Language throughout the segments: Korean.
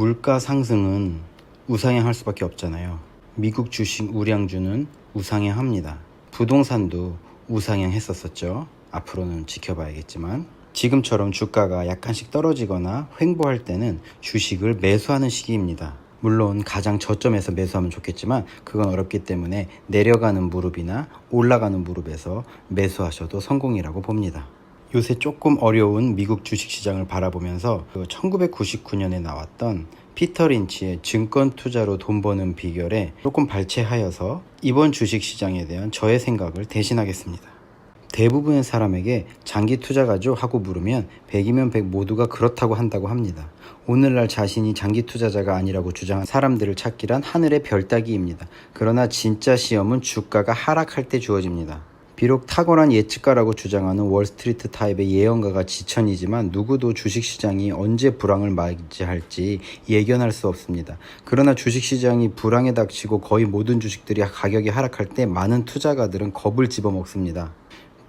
물가 상승은 우상향할 수밖에 없잖아요. 미국 주식 우량주는 우상향합니다. 부동산도 우상향했었었죠. 앞으로는 지켜봐야겠지만 지금처럼 주가가 약간씩 떨어지거나 횡보할 때는 주식을 매수하는 시기입니다. 물론 가장 저점에서 매수하면 좋겠지만 그건 어렵기 때문에 내려가는 무릎이나 올라가는 무릎에서 매수하셔도 성공이라고 봅니다. 요새 조금 어려운 미국 주식시장을 바라보면서 1999년에 나왔던 피터 린치의 증권 투자로 돈 버는 비결에 조금 발췌하여서 이번 주식시장에 대한 저의 생각을 대신하겠습니다. 대부분의 사람에게 장기 투자가죠? 하고 물으면 100이면 100 모두가 그렇다고 한다고 합니다. 오늘날 자신이 장기 투자자가 아니라고 주장한 사람들을 찾기란 하늘의 별 따기입니다. 그러나 진짜 시험은 주가가 하락할 때 주어집니다. 비록 탁월한 예측가라고 주장하는 월스트리트 타입의 예언가가 지천이지만 누구도 주식시장이 언제 불황을 맞이할지 예견할 수 없습니다. 그러나 주식시장이 불황에 닥치고 거의 모든 주식들이 가격이 하락할 때 많은 투자가들은 겁을 집어먹습니다.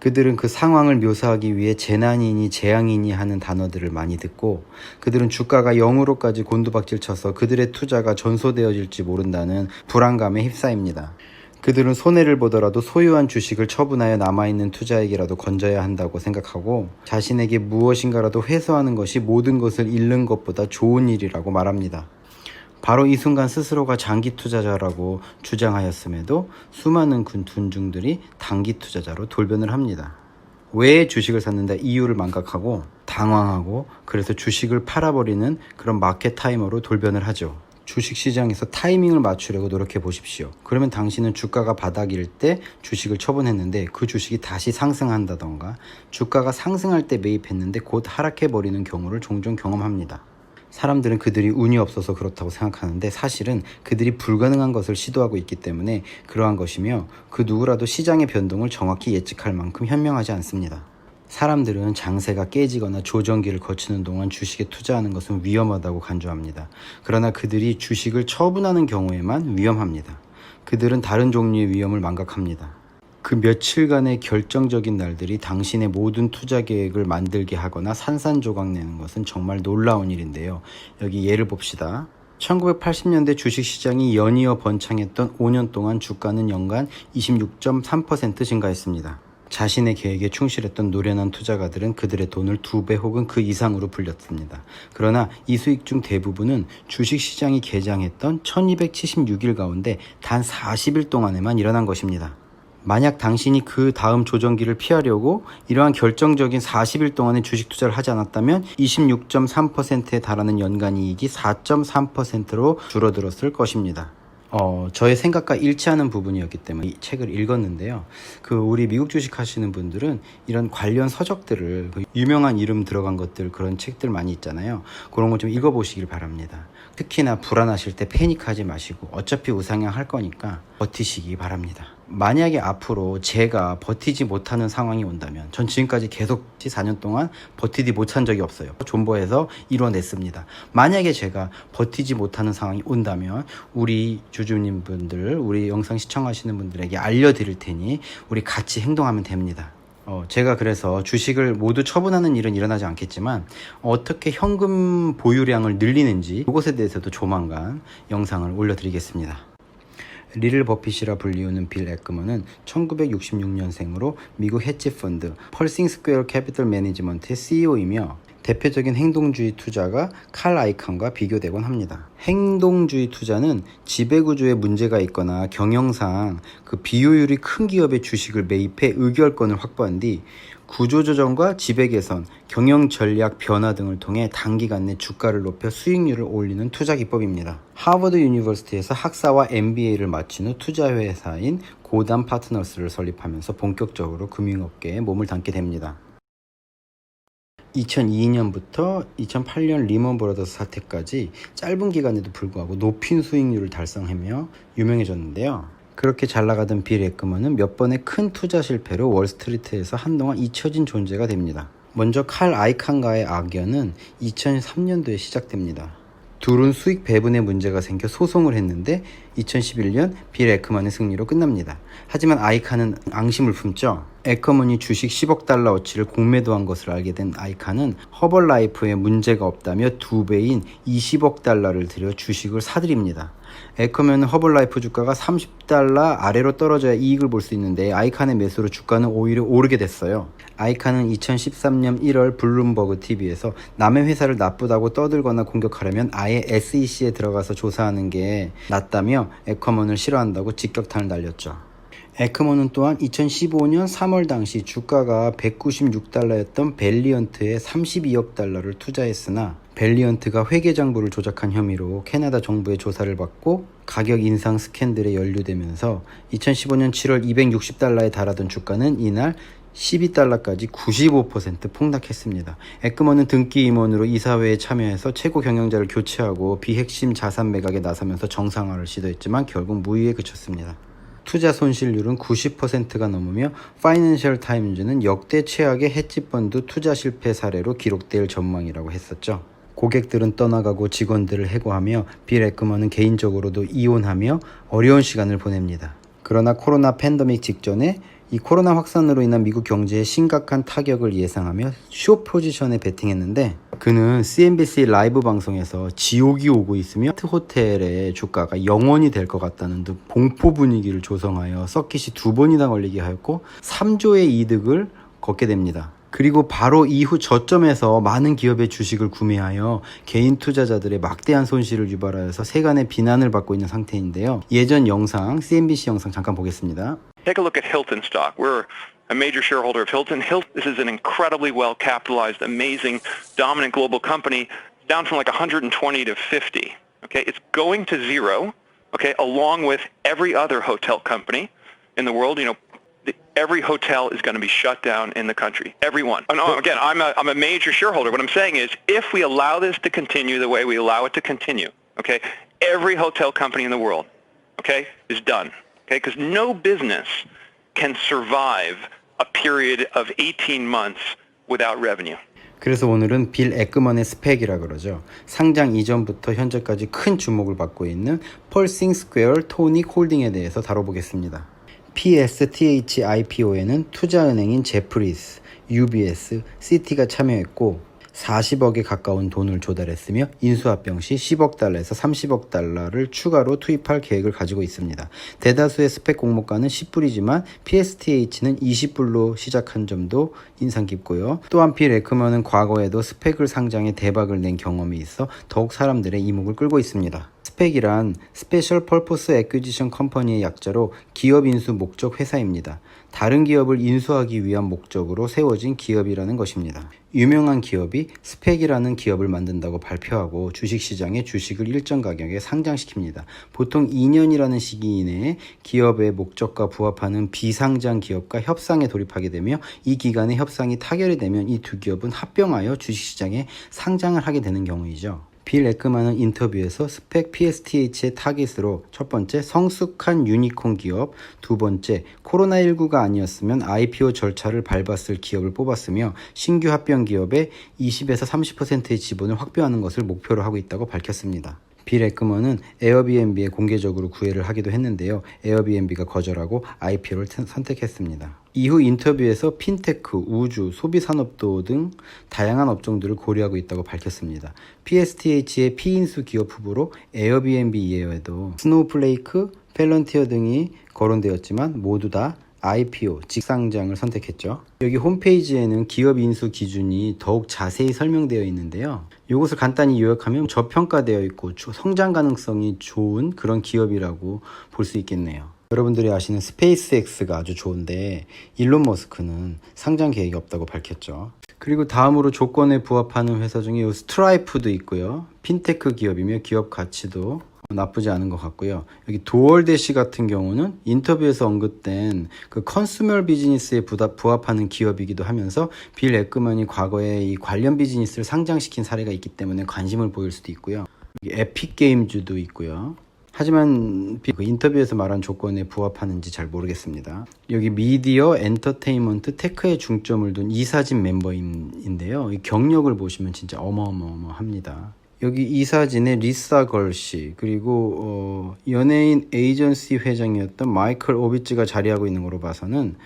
그들은 그 상황을 묘사하기 위해 재난이니 재앙이니 하는 단어들을 많이 듣고 그들은 주가가 0으로까지 곤두박질 쳐서 그들의 투자가 전소되어질지 모른다는 불안감에 휩싸입니다. 그들은 손해를 보더라도 소유한 주식을 처분하여 남아있는 투자에게라도 건져야 한다고 생각하고 자신에게 무엇인가라도 회수하는 것이 모든 것을 잃는 것보다 좋은 일이라고 말합니다. 바로 이 순간 스스로가 장기 투자자라고 주장하였음에도 수많은 둔중들이 단기 투자자로 돌변을 합니다. 왜 주식을 샀는데 이유를 망각하고 당황하고 그래서 주식을 팔아버리는 그런 마켓 타이머로 돌변을 하죠. 주식시장에서 타이밍을 맞추려고 노력해 보십시오. 그러면 당신은 주가가 바닥일 때 주식을 처분했는데 그 주식이 다시 상승한다던가 주가가 상승할 때 매입했는데 곧 하락해버리는 경우를 종종 경험합니다. 사람들은 그들이 운이 없어서 그렇다고 생각하는데 사실은 그들이 불가능한 것을 시도하고 있기 때문에 그러한 것이며 그 누구라도 시장의 변동을 정확히 예측할 만큼 현명하지 않습니다. 사람들은 장세가 깨지거나 조정기를 거치는 동안 주식에 투자하는 것은 위험하다고 간주합니다. 그러나 그들이 주식을 처분하는 경우에만 위험합니다. 그들은 다른 종류의 위험을 망각합니다. 그 며칠간의 결정적인 날들이 당신의 모든 투자 계획을 만들게 하거나 산산조각 내는 것은 정말 놀라운 일인데요. 여기 예를 봅시다. 1980년대 주식시장이 연이어 번창했던 5년 동안 주가는 연간 26.3% 증가했습니다. 자신의 계획에 충실했던 노련한 투자가들은 그들의 돈을 2배 혹은 그 이상으로 불렸습니다. 그러나 이 수익 중 대부분은 주식시장이 개장했던 1276일 가운데 단 40일 동안에만 일어난 것입니다. 만약 당신이 그 다음 조정기를 피하려고 이러한 결정적인 40일 동안의 주식 투자를 하지 않았다면 26.3%에 달하는 연간 이익이 4.3%로 줄어들었을 것입니다. 저의 생각과 일치하는 부분이었기 때문에 이 책을 읽었는데요. 우리 미국 주식 하시는 분들은 이런 관련 서적들을 유명한 이름 들어간 것들 그런 책들 많이 있잖아요. 그런 거 좀 읽어보시길 바랍니다. 특히나 불안하실 때 패닉하지 마시고 어차피 우상향할 거니까 버티시기 바랍니다. 만약에 앞으로 제가 버티지 못하는 상황이 온다면 전 지금까지 계속 4년 동안 버티지 못한 적이 없어요. 존버해서 이뤄냈습니다. 만약에 제가 버티지 못하는 상황이 온다면 우리 주주님 분들, 우리 영상 시청하시는 분들에게 알려드릴 테니 우리 같이 행동하면 됩니다. 제가 그래서 주식을 모두 처분하는 일은 일어나지 않겠지만 어떻게 현금 보유량을 늘리는지 이것에 대해서도 조만간 영상을 올려드리겠습니다. 리를 버핏이라 불리우는 빌 에크먼은 1966년생으로 미국 헤지펀드 펄싱 스퀘어 캐피털 매니지먼트의 CEO이며 대표적인 행동주의 투자가 칼 아이칸과 비교되곤 합니다. 행동주의 투자는 지배구조에 문제가 있거나 경영상 비효율이 큰 기업의 주식을 매입해 의결권을 확보한 뒤 구조조정과 지배개선, 경영전략 변화 등을 통해 단기간 내 주가를 높여 수익률을 올리는 투자 기법입니다. 하버드 유니버시티에서 학사와 MBA를 마친 후 투자회사인 고담 파트너스를 설립하면서 본격적으로 금융업계에 몸을 담게 됩니다. 2002년부터 2008년 리먼 브라더스 사태까지 짧은 기간에도 불구하고 높은 수익률을 달성하며 유명해졌는데요. 그렇게 잘 나가던 빌 에크먼은 몇 번의 큰 투자 실패로 월스트리트에서 한동안 잊혀진 존재가 됩니다. 먼저 칼 아이칸과의 악연은 2003년도에 시작됩니다. 둘은 수익 배분에 문제가 생겨 소송을 했는데 2011년 빌 에크먼의 승리로 끝납니다. 하지만 아이칸은 앙심을 품죠. 에커먼이 주식 10억 달러 어치를 공매도한 것을 알게 된 아이칸은 허벌라이프에 문제가 없다며 2배인 20억 달러를 들여 주식을 사들입니다. 에커먼은 허벌라이프 주가가 30달러 아래로 떨어져야 이익을 볼 수 있는데 아이칸의 매수로 주가는 오히려 오르게 됐어요. 아이칸은 2013년 1월 블룸버그 TV에서 남의 회사를 나쁘다고 떠들거나 공격하려면 아예 SEC에 들어가서 조사하는 게 낫다며 에커먼을 싫어한다고 직격탄을 날렸죠. 에크먼은 또한 2015년 3월 당시 주가가 196달러였던 벨리언트에 32억 달러를 투자했으나 벨리언트가 회계장부를 조작한 혐의로 캐나다 정부의 조사를 받고 가격 인상 스캔들에 연루되면서 2015년 7월 260달러에 달하던 주가는 이날 12달러까지 95% 폭락했습니다. 에크먼은 등기 임원으로 이사회에 참여해서 최고 경영자를 교체하고 비핵심 자산 매각에 나서면서 정상화를 시도했지만 결국 무위에 그쳤습니다. 투자 손실률은 90%가 넘으며 파이낸셜 타임즈는 역대 최악의 헤지펀드 투자 실패 사례로 기록될 전망이라고 했었죠. 고객들은 떠나가고 직원들을 해고하며 빌 에크먼은 개인적으로도 이혼하며 어려운 시간을 보냅니다. 그러나 코로나 팬데믹 직전에 이 코로나 확산으로 인한 미국 경제에 심각한 타격을 예상하며 숏 포지션에 베팅했는데 그는 CNBC 라이브 방송에서 지옥이 오고 있으며 호텔의 주가가 영원이 될 것 같다는 등 공포 분위기를 조성하여 서킷이 2번이나 걸리게 하였고 3조의 이득을 걷게 됩니다. 그리고 바로 이후 저점에서 많은 기업의 주식을 구매하여 개인 투자자들의 막대한 손실을 유발하여서 세간의 비난을 받고 있는 상태인데요. 예전 영상, CNBC 영상 잠깐 보겠습니다. Take a look at Hilton stock. We're a major shareholder of Hilton. This is an incredibly well-capitalized, amazing, dominant global company, down from like 120 to 50. Okay, it's going to zero. Okay, along with every other hotel company in the world. You know, every hotel is going to be shut down in the country. Everyone. And again, I'm a major shareholder. What I'm saying is, if we allow this to continue the way we allow it to continue, okay, every hotel company in the world, okay, is done. Okay, because no business can survive a period of 18 months without revenue. 그래서 오늘은 빌 에크먼의 스펙이라 그러죠. 상장 이전부터 현재까지 큰 주목을 받고 있는 펄싱 스퀘어 토닉 홀딩에 대해서 다뤄보겠습니다. PSTH IPO에는 투자은행인 제프리스, UBS, 시티가 참여했고 40억에 가까운 돈을 조달했으며 인수합병 시 10억 달러에서 30억 달러를 추가로 투입할 계획을 가지고 있습니다. 대다수의 스펙 공모가는 10불이지만 PSTH는 20불로 시작한 점도 인상 깊고요. 또한 빌 에크먼은 과거에도 스펙을 상장해 대박을 낸 경험이 있어 더욱 사람들의 이목을 끌고 있습니다. 스펙이란 스페셜 퍼포스 애퀴지션 컴퍼니의 약자로 기업 인수 목적 회사입니다. 다른 기업을 인수하기 위한 목적으로 세워진 기업이라는 것입니다. 유명한 기업이 스펙이라는 기업을 만든다고 발표하고 주식시장에 주식을 일정 가격에 상장시킵니다. 보통 2년이라는 시기 이내에 기업의 목적과 부합하는 비상장 기업과 협상에 돌입하게 되며 이 기간에 협상이 타결이 되면 이 두 기업은 합병하여 주식시장에 상장을 하게 되는 경우이죠. 빌 에크먼은 인터뷰에서 스펙 PSTH의 타깃으로 첫 번째 성숙한 유니콘 기업, 두 번째 코로나19가 아니었으면 IPO 절차를 밟았을 기업을 뽑았으며 신규 합병 기업의 20에서 30%의 지분을 확보하는 것을 목표로 하고 있다고 밝혔습니다. 빌 에크먼은 에어비앤비에 공개적으로 구애를 하기도 했는데요. 에어비앤비가 거절하고 IPO를 선택했습니다. 이후 인터뷰에서 핀테크, 우주, 소비산업도 등 다양한 업종들을 고려하고 있다고 밝혔습니다. PSTH의 피인수 기업 후보로 에어비앤비 이외에도 스노우플레이크, 펠런티어 등이 거론되었지만 모두 다 IPO, 직상장을 선택했죠. 여기 홈페이지에는 기업 인수 기준이 더욱 자세히 설명되어 있는데요. 이것을 간단히 요약하면 저평가되어 있고 성장 가능성이 좋은 그런 기업이라고 볼 수 있겠네요. 여러분들이 아시는 스페이스X가 아주 좋은데 일론 머스크는 상장 계획이 없다고 밝혔죠. 그리고 다음으로 조건에 부합하는 회사 중에 스트라이프도 있고요. 핀테크 기업이며 기업 가치도 나쁘지 않은 것 같고요. 여기 도얼대시 같은 경우는 인터뷰에서 언급된 그 컨슈머 비즈니스에 부합하는 기업이기도 하면서 빌 에크먼이 과거에 이 관련 비즈니스를 상장시킨 사례가 있기 때문에 관심을 보일 수도 있고요. 여기 에픽 게임즈도 있고요. 하지만 그 인터뷰에서 말한 조건에 부합하는지 잘 모르겠습니다. 여기 미디어, 엔터테인먼트, 테크에 중점을 둔 이사진 멤버인데요. 이 경력을 보시면 진짜 어마어마합니다. 여기 이 사진에 리사 걸씨 그리고 연예인 에이전시 회장이었던 마이클 오비츠가 자리하고 있는 걸로 봐서는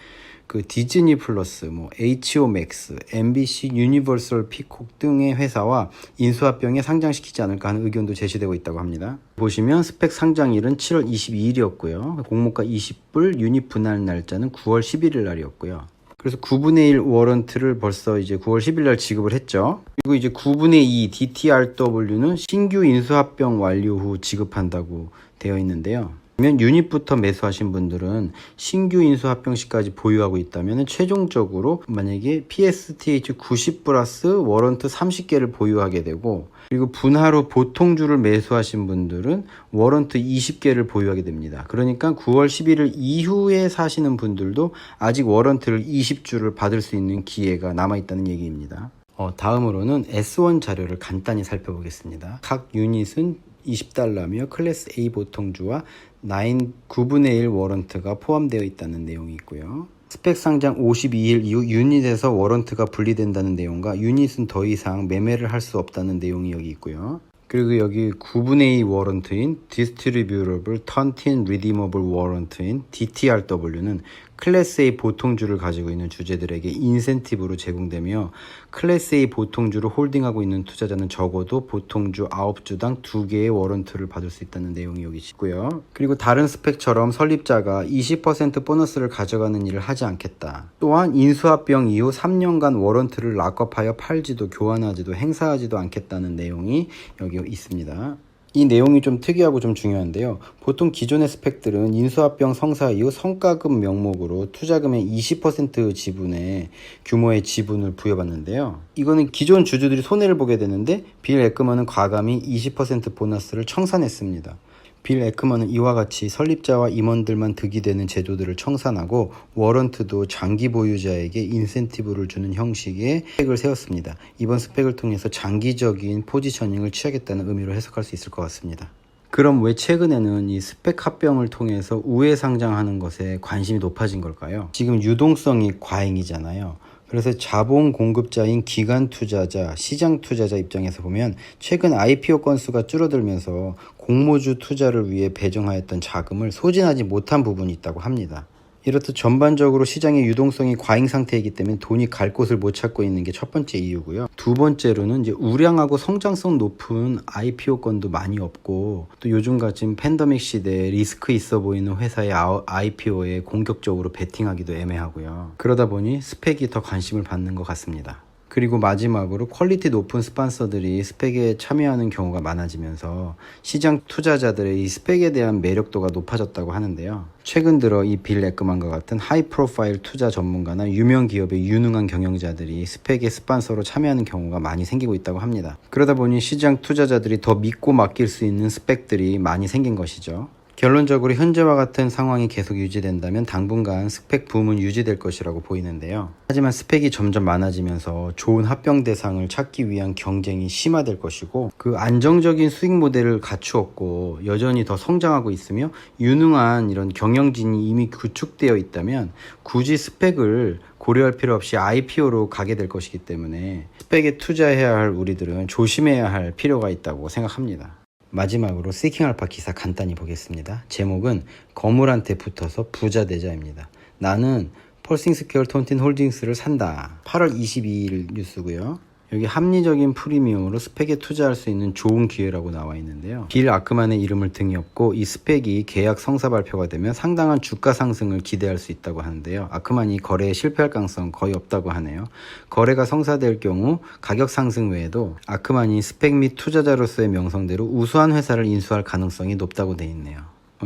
그 디즈니 플러스, 뭐 HBO 맥스, MBC 유니버설 피콕 등의 회사와 인수합병에 상장시키지 않을까 하는 의견도 제시되고 있다고 합니다. 보시면 스펙 상장일은 7월 22일이었고요. 공모가 20불, 유닛 분할 날짜는 9월 11일 날이었고요. 그래서 9분의 1 워런트를 벌써 이제 9월 10일 날 지급을 했죠. 그리고 이제 9분의 2 DTRW는 신규 인수합병 완료 후 지급한다고 되어 있는데요. 그러면 유닛부터 매수하신 분들은 신규 인수 합병 시까지 보유하고 있다면 최종적으로 만약에 PSTH 90 플러스 워런트 30개를 보유하게 되고, 그리고 분할 후 보통주를 매수하신 분들은 워런트 20개를 보유하게 됩니다. 그러니까 9월 11일 이후에 사시는 분들도 아직 워런트를 20주를 받을 수 있는 기회가 남아있다는 얘기입니다. 다음으로는 S1 자료를 간단히 살펴보겠습니다. 각 유닛은 $20며 클래스 A 보통주와 9분의 1 워런트가 포함되어 있다는 내용이 있고요. 스펙 상장 52일 이후 유닛에서 워런트가 분리된다는 내용과 유닛은 더 이상 매매를 할 수 없다는 내용이 여기 있고요. 그리고 여기 9분의 2 워런트인 Distributable Turn-in Redeemable Warrant인 DTRW는 클래스 A 보통주를 가지고 있는 주주들에게 인센티브로 제공되며, 클래스 A 보통주를 홀딩하고 있는 투자자는 적어도 보통주 9주당 2개의 워런트를 받을 수 있다는 내용이 여기 있고요. 그리고 다른 스펙처럼 설립자가 20% 보너스를 가져가는 일을 하지 않겠다. 또한 인수합병 이후 3년간 워런트를 락업하여 팔지도 교환하지도 행사하지도 않겠다는 내용이 여기 있습니다. 이 내용이 좀 특이하고 좀 중요한데요. 보통 기존의 스펙들은 인수합병 성사 이후 성과급 명목으로 투자금의 20% 지분의 규모의 지분을 부여받는데요. 이거는 기존 주주들이 손해를 보게 되는데 빌 에크먼은 과감히 20% 보너스를 청산했습니다. 빌 에크먼은 이와 같이 설립자와 임원들만 득이 되는 제도들을 청산하고 워런트도 장기 보유자에게 인센티브를 주는 형식의 스펙을 세웠습니다. 이번 스펙을 통해서 장기적인 포지셔닝을 취하겠다는 의미로 해석할 수 있을 것 같습니다. 그럼 왜 최근에는 이 스펙 합병을 통해서 우회 상장하는 것에 관심이 높아진 걸까요? 지금 유동성이 과잉이잖아요. 그래서 자본 공급자인 기관 투자자, 시장 투자자 입장에서 보면 최근 IPO 건수가 줄어들면서 공모주 투자를 위해 배정하였던 자금을 소진하지 못한 부분이 있다고 합니다. 이렇듯 전반적으로 시장의 유동성이 과잉 상태이기 때문에 돈이 갈 곳을 못 찾고 있는 게 첫 번째 이유고요. 두 번째로는 이제 우량하고 성장성 높은 IPO 건도 많이 없고, 또 요즘같이 팬데믹 시대에 리스크 있어 보이는 회사의 IPO에 공격적으로 베팅하기도 애매하고요. 그러다 보니 스펙이 더 관심을 받는 것 같습니다. 그리고 마지막으로 퀄리티 높은 스폰서들이 스펙에 참여하는 경우가 많아지면서 시장 투자자들의 이 스펙에 대한 매력도가 높아졌다고 하는데요. 최근 들어 이 빌 에크먼과 같은 하이 프로파일 투자 전문가나 유명 기업의 유능한 경영자들이 스펙의 스폰서로 참여하는 경우가 많이 생기고 있다고 합니다. 그러다 보니 시장 투자자들이 더 믿고 맡길 수 있는 스펙들이 많이 생긴 것이죠. 결론적으로 현재와 같은 상황이 계속 유지된다면 당분간 스펙 붐은 유지될 것이라고 보이는데요. 하지만 스펙이 점점 많아지면서 좋은 합병 대상을 찾기 위한 경쟁이 심화될 것이고, 그 안정적인 수익 모델을 갖추었고 여전히 더 성장하고 있으며 유능한 이런 경영진이 이미 구축되어 있다면 굳이 스펙을 고려할 필요 없이 IPO로 가게 될 것이기 때문에 스펙에 투자해야 할 우리들은 조심해야 할 필요가 있다고 생각합니다. 마지막으로 시킹알파 기사 간단히 보겠습니다. 제목은 거물한테 붙어서 부자 되자입니다. 나는 펄싱스퀘어 톤틴 홀딩스를 산다. 8월 22일 뉴스고요. 여기 합리적인 프리미엄으로 스펙에 투자할 수 있는 좋은 기회라고 나와 있는데요. 빌 아크만의 이름을 등에 업고 이 스펙이 계약 성사 발표가 되면 상당한 주가 상승을 기대할 수 있다고 하는데요. 아크만이 거래에 실패할 가능성 거의 없다고 하네요. 거래가 성사될 경우 가격 상승 외에도 아크만이 스펙 및 투자자로서의 명성대로 우수한 회사를 인수할 가능성이 높다고 돼 있네요.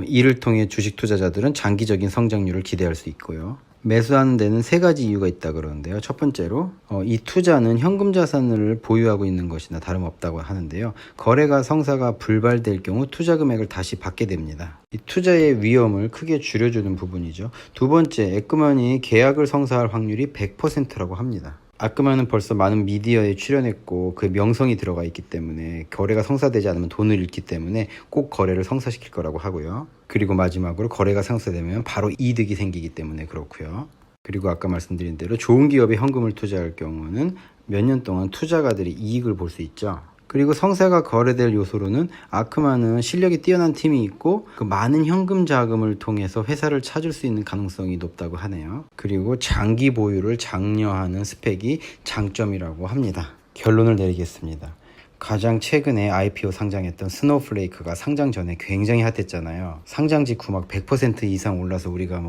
이를 통해 주식 투자자들은 장기적인 성장률을 기대할 수 있고요. 매수하는 데는 세 가지 이유가 있다 그러는데요. 첫 번째로 이 투자는 현금 자산을 보유하고 있는 것이나 다름없다고 하는데요. 거래가 성사가 불발될 경우 투자 금액을 다시 받게 됩니다. 이 투자의 위험을 크게 줄여주는 부분이죠. 두 번째, 에크먼이 계약을 성사할 확률이 100%라고 합니다. 아크만은 벌써 많은 미디어에 출연했고 그 명성이 들어가 있기 때문에 거래가 성사되지 않으면 돈을 잃기 때문에 꼭 거래를 성사시킬 거라고 하고요. 그리고 마지막으로 거래가 성사되면 바로 이득이 생기기 때문에 그렇고요. 그리고 아까 말씀드린 대로 좋은 기업에 현금을 투자할 경우는 몇 년 동안 투자가들이 이익을 볼 수 있죠. 그리고 성세가 거래될 요소로는 아크마는 실력이 뛰어난 팀이 있고 그 많은 현금 자금을 통해서 회사를 찾을 수 있는 가능성이 높다고 하네요. 그리고 장기 보유를 장려하는 스펙이 장점이라고 합니다. 결론을 내리겠습니다. 가장 최근에 IPO 상장했던 스노우플레이크가 상장 전에 굉장히 핫했잖아요. 상장 직후 막 100% 이상 올라서 우리가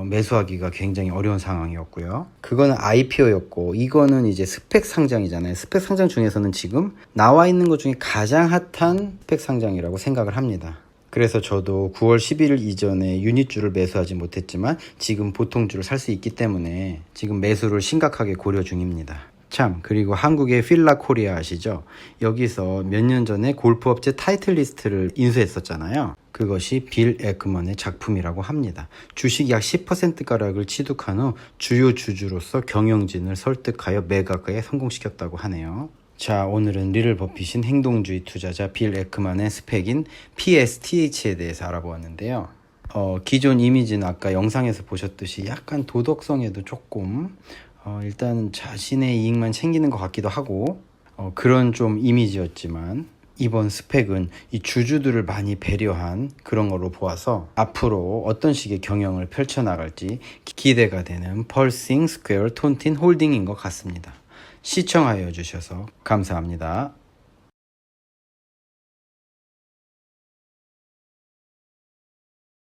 매수하기가 굉장히 어려운 상황이었고요. 그거는 IPO였고 이거는 이제 스펙 상장이잖아요. 스펙 상장 중에서는 지금 나와 있는 것 중에 가장 핫한 스펙 상장이라고 생각을 합니다. 그래서 저도 9월 11일 이전에 유닛주를 매수하지 못했지만 지금 보통주를 살 수 있기 때문에 지금 매수를 심각하게 고려 중입니다. 참, 그리고 한국의 필라 코리아 아시죠? 여기서 몇 년 전에 골프업체 타이틀 리스트를 인수했었잖아요. 그것이 빌 에크먼의 작품이라고 합니다. 주식 약 10%가락을 취득한 후 주요 주주로서 경영진을 설득하여 매각에 성공시켰다고 하네요. 자, 오늘은 리를 버핏인 행동주의 투자자 빌 에크먼의 스펙인 PSTH에 대해서 알아보았는데요. 기존 이미지는 아까 영상에서 보셨듯이 약간 도덕성에도 조금 일단 자신의 이익만 챙기는 것 같기도 하고 그런 좀 이미지였지만 이번 스펙은 이 주주들을 많이 배려한 그런 걸로 보아서 앞으로 어떤 식의 경영을 펼쳐나갈지 기대가 되는 펄싱 스퀘어 톤틴 홀딩인 것 같습니다. 시청하여 주셔서 감사합니다.